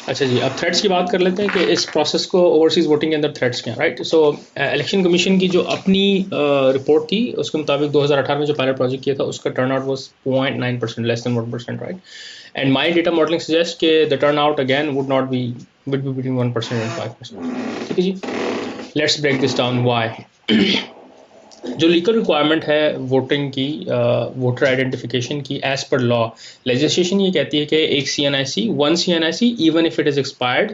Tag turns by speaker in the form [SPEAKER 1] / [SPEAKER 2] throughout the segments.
[SPEAKER 1] अच्छा जी, अब थ्रेड्स की बात कर लेते हैं कि इस प्रोसेस को ओवरसीज़ वोटिंग के अंदर थ्रेड्स क्या हैं, राइट? सो इलेक्शन कमीशन की जो अपनी रिपोर्ट थी उसके मुताबिक 2018 में जो पायलट प्रोजेक्ट किया था उसका turnout was 0.9%, less than 1%, right? And my data modelling suggest कि the turnout again would be between 1% and 5%। ठीक है जी, let's break this down why. जो लीगल रिक्वायरमेंट है वोटिंग की, वोटर आइडेंटिफिकेशन की, एज पर लॉ लेजिस्लेशन ये कहती है कि एक CNIC, one CNIC even if it is expired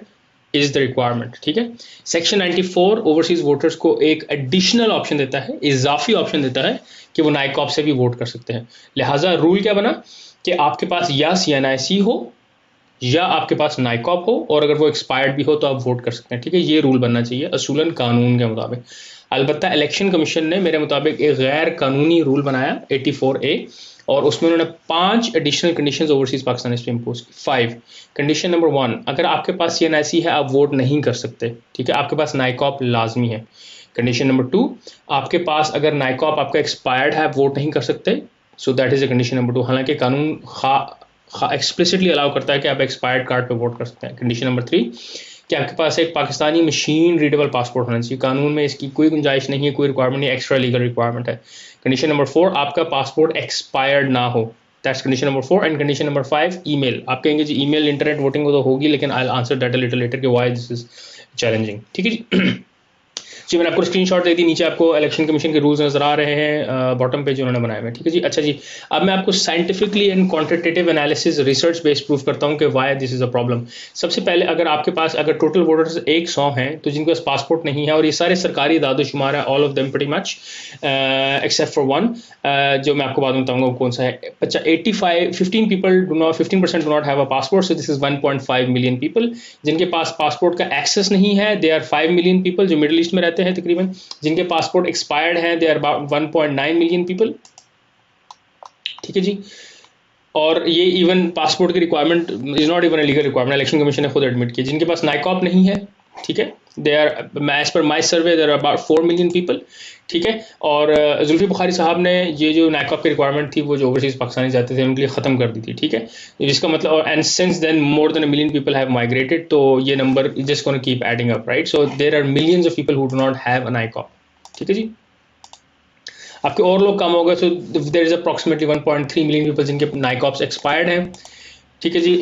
[SPEAKER 1] is the requirement. ठीक है, सेक्शन 94 ओवरसीज वोटर्स को एक एडिशनल ऑप्शन देता है, इजाफी ऑप्शन देता है कि वो नाइकॉप से भी वोट कर सकते हैं। लिहाजा रूल क्या बना कि आपके पास या CNIC हो या आपके पास नाइकॉप हो, और अगर वो एक्सपायर्ड भी हो तो आप वोट कर सकते हैं। ठीक है, ये रूल बनना चाहिए असूलन कानून के मुताबिक। अलबत्ता इलेक्शन कमीशन ने मेरे मुताबिक एक गैर कानूनी रूल बनाया 84A, और उसमें उन्होंने 5 एडिशनल कंडीशंस ओवरसीज पाकिस्तान पे इम्पोज की। 5 कंडीशन नंबर 1, अगर आपके पास CNIC है आप वोट नहीं कर सकते। ठीक है, आपके पास नाइकॉप लाजमी है। कंडीशन नंबर 2, आपके पास अगर नाइकॉप आपका एक्सपायर्ड है आप वोट नहीं कर सकते। So that is a condition number 2, हालांकि कानून एक्सप्लिसिटली अलाउ करता है कि आप एक्सपायर्ड कार्ड पे वोट कर सकते हैं। कंडीशन नंबर 3, कि आपके पास एक पाकिस्तानी मशीन रीडेबल पासपोर्ट होना चाहिए। कानून में इसकी कोई गुंजाइश नहीं है, कोई रिक्वायरमेंट नहीं, एक्स्ट्रा लीगल रिक्वायरमेंट है। कंडीशन नंबर 4, आपका पासपोर्ट एक्सपायर्ड ना हो। That's condition number 4। And condition number 5, email. आप कहेंगे जी ईमेल इंटरनेट वोटिंग तो होगी, लेकिन I will answer that a little letter कि व्हाई दिस इज चैलेंजिंग। ठीक है जी। जी, मैंने आपको स्क्रीनशॉट दे दी, नीचे आपको इलेक्शन कमीशन के रूल्स नजर आ रहे हैं बॉटम पे जो उन्होंने बनाए हुए हैं। ठीक है जी। अच्छा जी, अब मैं आपको scientifically and quantitative analysis research based proof करता हूँ कि why this is a problem. सबसे पहले अगर आपके पास अगर टोटल वोटर्स 100 हैं तो जिनके पास पासपोर्ट नहीं है, और ये सारे सरकारी दादोशुमार है, all of them pretty much except for one, जो मैं आपको बाद में बताऊंगा वो कौन सा है। अच्छा, 15% do not have a passport, so this is 1.5 million people जिनके पास पासपोर्ट का एक्सेस नहीं है। दे आर 5 मिलियन पीपल जो मिडिल ईस्ट में रहते हैं तकरीबन, जिनके पासपोर्ट एक्सपायर्ड हैं। They are 1.9 million people. ठीक है जी, और ये इवन पासपोर्ट की requirement is not even a legal requirement, election commission ने खुद एडमिट किया। जिनके पास नाइकॉप नहीं है, ठीक है, they are as per my survey there are about 4 million people. ठीक है, और जुल्फी बुखारी साहब ने ये जो नाइकॉप की रिक्वायरमेंट थी वो जो ओवरसीज पाकिस्तानी जाते थे उनके लिए ख़त्म कर दी थी। ठीक है, जिसका मतलब, and since then more than a million people have migrated, तो ये number just gonna keep adding up, right? So there are millions of people who do not have a NICOP. ठीक है जी, आपके और लोग कम हो गए, so there is approximately 1.3 million people जिनके नाइकॉप्स एक्सपायर्ड हैं। ठीक है जी,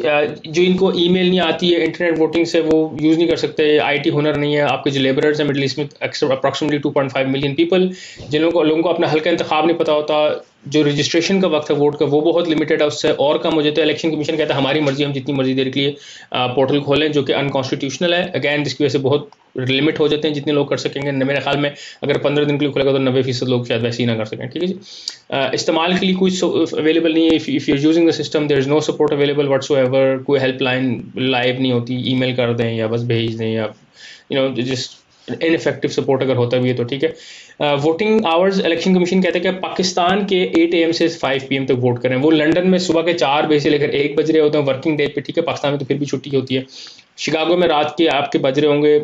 [SPEAKER 1] जो इनको ईमेल नहीं आती है इंटरनेट वोटिंग से वो यूज़ नहीं कर सकते, IT हुनर नहीं है। आपके जो लेबरर्स हैं मिडिल ईस्ट में अप्रॉक्सीमेटली 2.5 मिलियन पीपल, जिन लोगों को अपना हल्का इंतखाब नहीं पता होता, जो रजिस्ट्रेशन का वक्त है वोट का वो बहुत लिमिटेड है, उससे और कम हो जाता है। इलेक्शन कमीशन कहता है हमारी मर्जी, हम जितनी मर्जी देर के लिए पोर्टल खोलें, जो कि अनकॉन्स्टिट्यूशनल है। अगैन जिसकी वजह से बहुत लिमिट हो जाते हैं जितने लोग कर सकेंगे। मेरे ख्याल में अगर 15 दिन के लिए खुलेगा तो 90% लोग शायद वैसे ही ना कर सकें। ठीक है जी, इस्तेमाल के लिए कुछ अवेलेबल नहीं है। If you using the system there is no support available whatsoever. कोई हेल्पलाइन लाइव नहीं होती, ईमेल कर दें या बस भेज दें, या जस्ट इनफेक्टिव सपोर्ट अगर होता भी है तो। ठीक है, वोटिंग आवर्स इलेक्शन कमीशन कहते हैं कि पाकिस्तान के 8 AM से 5 PM तक वोट करें। वो लंदन में सुबह के 4 बजे से लेकर 1 बज रहे होते हैं वर्किंग डे पे। ठीक है, पाकिस्तान में तो फिर भी छुट्टी होती है। शिकागो में रात के आपके बज रहे होंगे,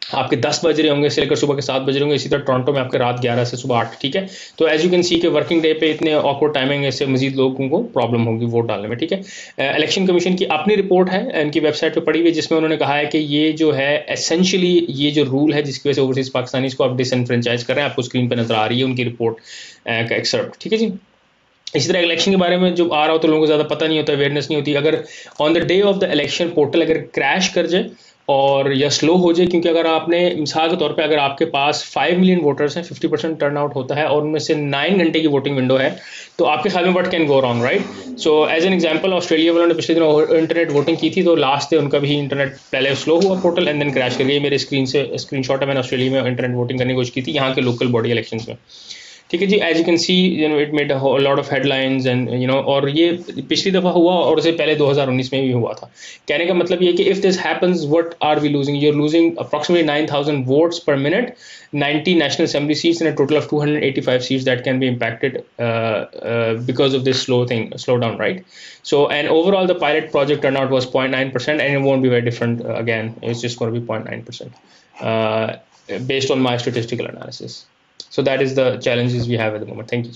[SPEAKER 1] आपके 10 बज रहे होंगे से लेकर सुबह के 7 बज रहे होंगे। इसी तरह टोरंटो में आपके रात 11 से सुबह 8। ठीक है, तो एज यू कैन सी के वर्किंग डे पे इतने ऑकवर्ड टाइमिंग, इससे मजीद लोगों को प्रॉब्लम होगी वोट डालने में। ठीक है, इलेक्शन कमीशन की अपनी रिपोर्ट है, इनकी वेबसाइट पे पड़ी हुई, जिसमें उन्होंने कहा है कि ये जो है एसेंशियली ये जो रूल है जिसकी वजह से ओवरसीज पाकिस्तानीज को आप डिसएनफ्रेंचाइज कर रहे हैं, आपको स्क्रीन पर नजर आ रही है उनकी रिपोर्ट का एक्सर्प्ट। ठीक है जी, इसी तरह इलेक्शन के बारे में जो आ रहा हो तो लोगों को ज़्यादा पता नहीं होता, अवेयरनेस नहीं होती। अगर on the day of the election portal अगर क्रैश कर जाए और या स्लो हो जाए, क्योंकि अगर आपने मिसाल के तौर पे अगर आपके पास 5 मिलियन वोटर्स हैं, 50% टर्न आउट होता है, और उनमें से 9 घंटे की वोटिंग विंडो है, तो आपके ख्याल में what can go wrong, right? So as an example, Australia वालों ने पिछले दिनों इंटरनेट वोटिंग की थी, तो लास्ट डे उनका भी इंटरनेट पहले स्लो हुआ पोर्टल एंड देन क्रैश कर गई। मेरे स्क्रीनशॉट है, मैंने ऑस्ट्रेलिया में इंटरनेट वोटिंग करने की कोशिश की थी यहाँ के लोकल बॉडी इलेक्शन में। ठीक है जी, as you can see it made a lot of headlines and और ये पिछली दफ़ा हुआ और उससे पहले 2019 में भी हुआ था। कहने का मतलब ये कि if this happens what are we losing? You are losing approximately 9,000 votes per minute, 90 national assembly seats and a total of 285 seats that can be impacted because of this slow down, right? So, and overall the pilot project turnout was 0.9%, and it won't be very different again. It's just going to be 0.9% based on my statistical analysis. So that is the challenges we have at the moment. Thank you.